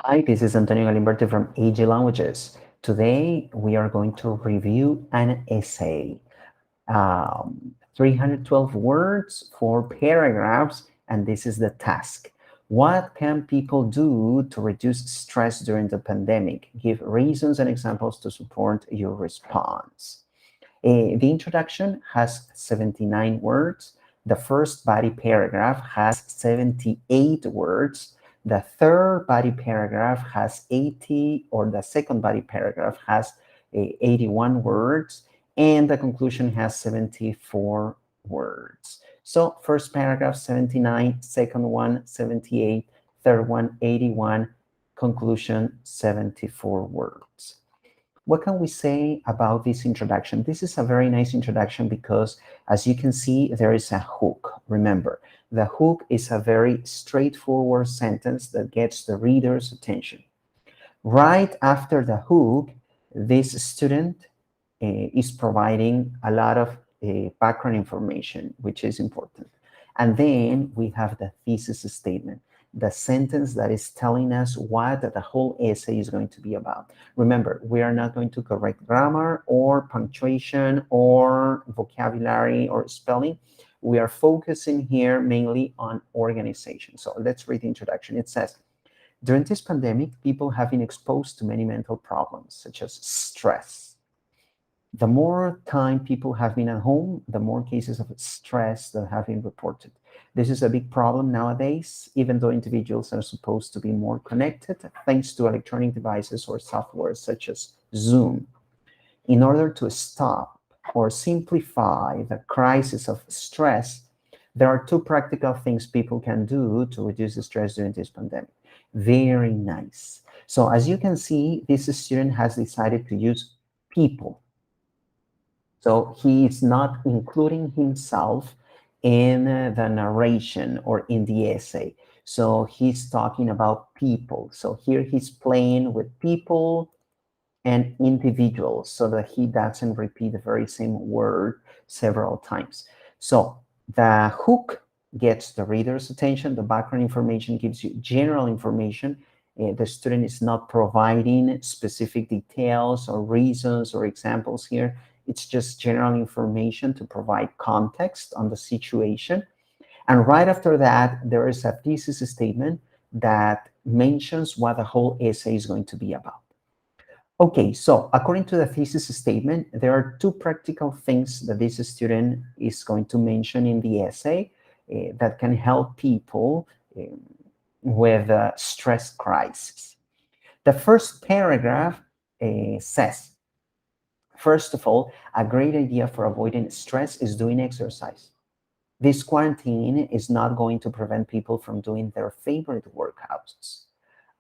Hi, this is Antonio Galimberti from AG Languages. Today we are going to review an essay. 312 words, 4 paragraphs, and this is the task. What can people do to reduce stress during the pandemic? Give reasons and examples to support your response. The introduction has 79 words. The first body paragraph has 78 words. The third body paragraph has 80, or the second body paragraph has 81 words, and the conclusion has 74 words. So first paragraph 79, second one 78, third one 81, conclusion 74 words. What can we say about this introduction? This is a very nice introduction because, as you can see, there is a hook. Remember, the hook is a very straightforward sentence that gets the reader's attention. Right after the hook, this student is providing a lot of background information, which is important. And then we have the thesis statement, the sentence that is telling us what the whole essay is going to be about. Remember, we are not going to correct grammar or punctuation or vocabulary or spelling. We are focusing here mainly on organization. So let's read the introduction. It says, during this pandemic, people have been exposed to many mental problems, such as stress. The more time people have been at home, the more cases of stress that have been reported. This is a big problem nowadays, even though individuals are supposed to be more connected thanks to electronic devices or software such as Zoom. In order to stop or simplify the crisis of stress, there are two practical things people can do to reduce the stress during this pandemic. Very nice. So as you can see, this student has decided to use people. So he is not including himself in the narration or in the essay. So he's talking about people. So here he's playing with people and individuals so that he doesn't repeat the very same word several times. So the hook gets the reader's attention. The background information gives you general information. The student is not providing specific details or reasons or examples here. It's just general information to provide context on the situation. And right after that, there is a thesis statement that mentions what the whole essay is going to be about. Okay, so according to the thesis statement, there are two practical things that this student is going to mention in the essay that can help people with stress crisis. The first paragraph says, first of all, a great idea for avoiding stress is doing exercise. This quarantine is not going to prevent people from doing their favorite workouts.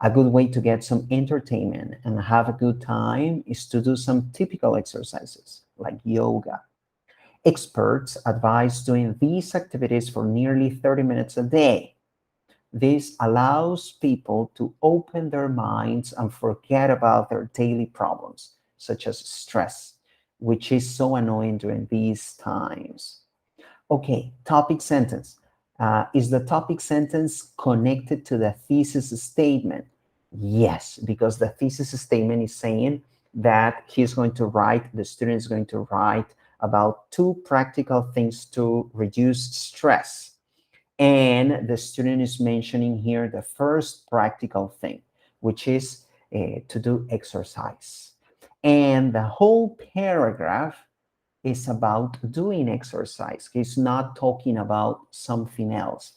A good way to get some entertainment and have a good time is to do some typical exercises like yoga. Experts advise doing these activities for nearly 30 minutes a day. This allows people to open their minds and forget about their daily problems, such as stress, which is so annoying during these times. Okay, topic sentence. Is the topic sentence connected to the thesis statement? Yes, because the thesis statement is saying that the student is going to write about two practical things to reduce stress. And the student is mentioning here the first practical thing, which is to do exercise. And the whole paragraph is about doing exercise. He's not talking about something else.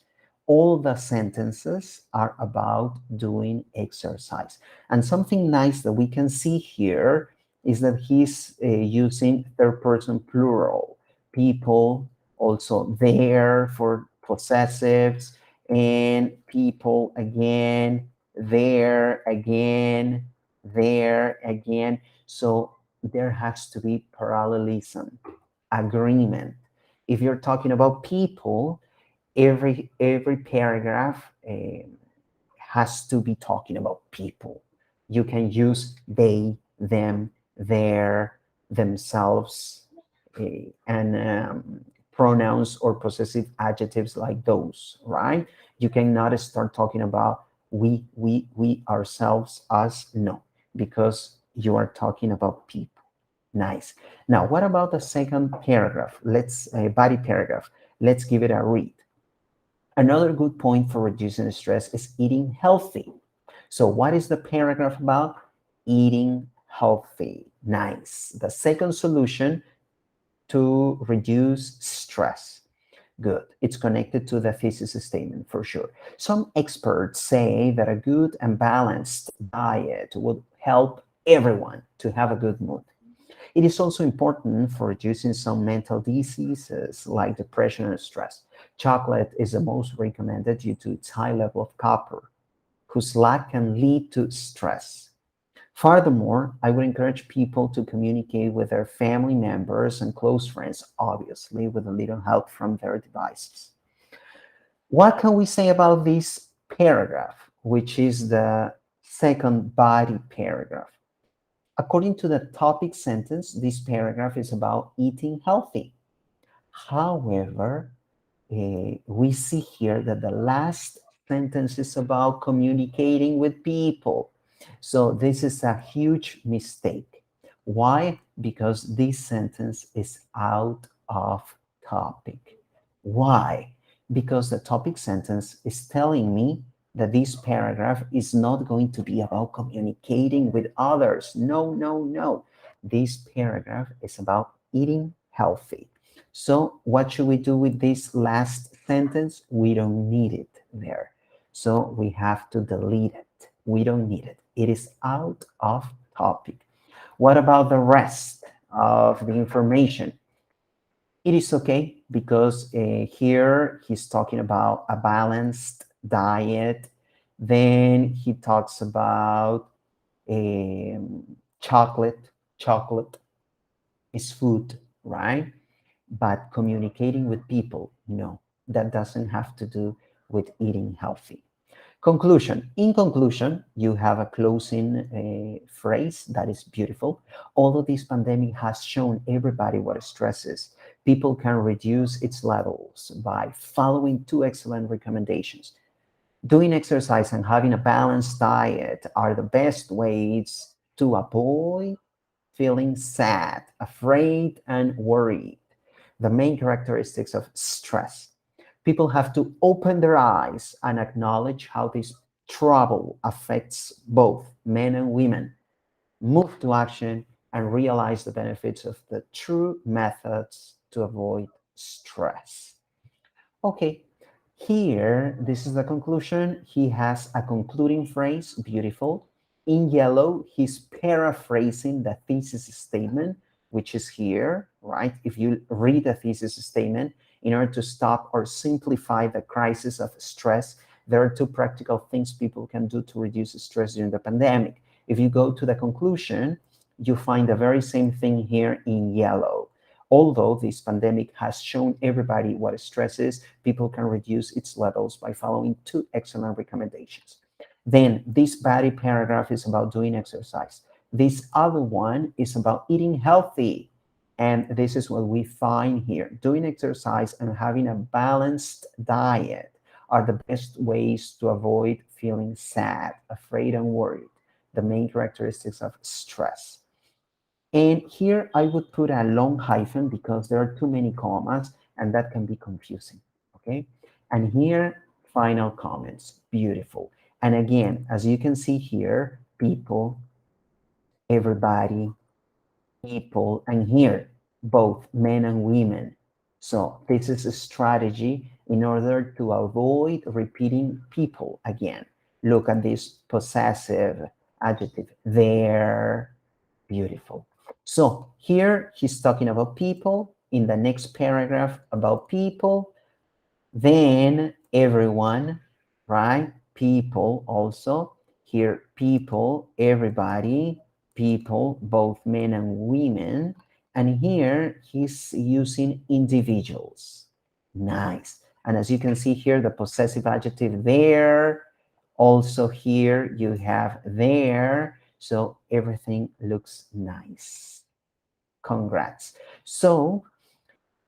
All the sentences are about doing exercise. And something nice that we can see here is that he's using third person plural. People, also there for possessives, and people again, there again, there again. So there has to be parallelism, agreement. If you're talking about people, every paragraph has to be talking about people. You can use they, them, their, themselves, and pronouns or possessive adjectives like those, right? You cannot start talking about We ourselves, us, no, because you are talking about people. Nice. Now, what about the second paragraph? Let's body paragraph. Let's give it a read. Another good point for reducing stress is eating healthy. So, what is the paragraph about? Eating healthy. Nice. The second solution to reduce stress. Good. It's connected to the thesis statement for sure. Some experts say that a good and balanced diet would help everyone to have a good mood. It is also important for reducing some mental diseases like depression and stress. Chocolate is the most recommended due to its high level of copper, whose lack can lead to stress. Furthermore, I would encourage people to communicate with their family members and close friends, obviously, with a little help from their devices. What can we say about this paragraph, which is the second body paragraph? According to the topic sentence, this paragraph is about eating healthy. However, we see here that the last sentence is about communicating with people. So this is a huge mistake. Why? Because this sentence is out of topic. Why? Because the topic sentence is telling me that this paragraph is not going to be about communicating with others. No, no, no. This paragraph is about eating healthy. So, what should we do with this last sentence? We don't need it there. So, we have to delete it. We don't need it. It is out of topic. What about the rest of the information? It is okay because here he's talking about a balanced diet. Then he talks about chocolate. Chocolate is food, right? But communicating with people, no, that doesn't have to do with eating healthy. Conclusion. In conclusion, you have a closing phrase that is beautiful. Although this pandemic has shown everybody what stress is, people can reduce its levels by following two excellent recommendations. Doing exercise and having a balanced diet are the best ways to avoid feeling sad, afraid, and worried. The main characteristics of stress. People have to open their eyes and acknowledge how this trouble affects both men and women, move to action, and realize the benefits of the true methods to avoid stress. Okay, here, this is the conclusion. He has a concluding phrase, beautiful. In yellow, he's paraphrasing the thesis statement, which is here, right? If you read the thesis statement, in order to stop or simplify the crisis of stress, there are two practical things people can do to reduce stress during the pandemic. If you go to the conclusion, you find the very same thing here in yellow. Although this pandemic has shown everybody what stress is, people can reduce its levels by following two excellent recommendations. Then this body paragraph is about doing exercise. This other one is about eating healthy. And this is what we find here. Doing exercise and having a balanced diet are the best ways to avoid feeling sad, afraid, and worried, the main characteristics of stress. And here I would put a long hyphen because there are too many commas and that can be confusing. Okay. And here, final comments. Beautiful. And again, as you can see here, people, everybody, people, and here, both men and women. So this is a strategy in order to avoid repeating people again. Look at this possessive adjective. There, beautiful. So here he's talking about people. In the next paragraph, about people. Then everyone, right? People also. Here, people, everybody, people, both men and women. And here he's using individuals. Nice. And as you can see here, the possessive adjective there. Also here you have there. So everything looks nice. Congrats. So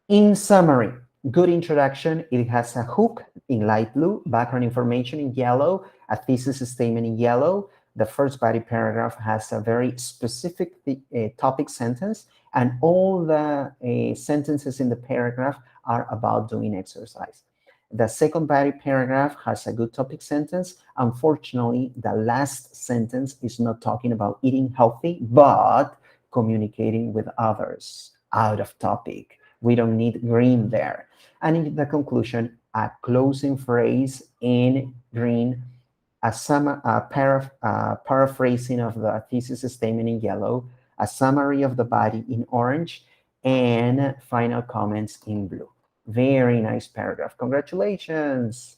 in summary, Good introduction. It has a hook in light blue, background information in yellow, a thesis statement in yellow. The first body paragraph has a very specific topic sentence, and all the sentences in the paragraph are about doing exercise. The second body paragraph has a good topic sentence. Unfortunately, the last sentence is not talking about eating healthy, but communicating with others. Out of topic. We don't need green there. And in the conclusion, a closing phrase in green, a paraphrasing of the thesis statement in yellow, a summary of the body in orange, and final comments in blue. Very nice paragraph. Congratulations.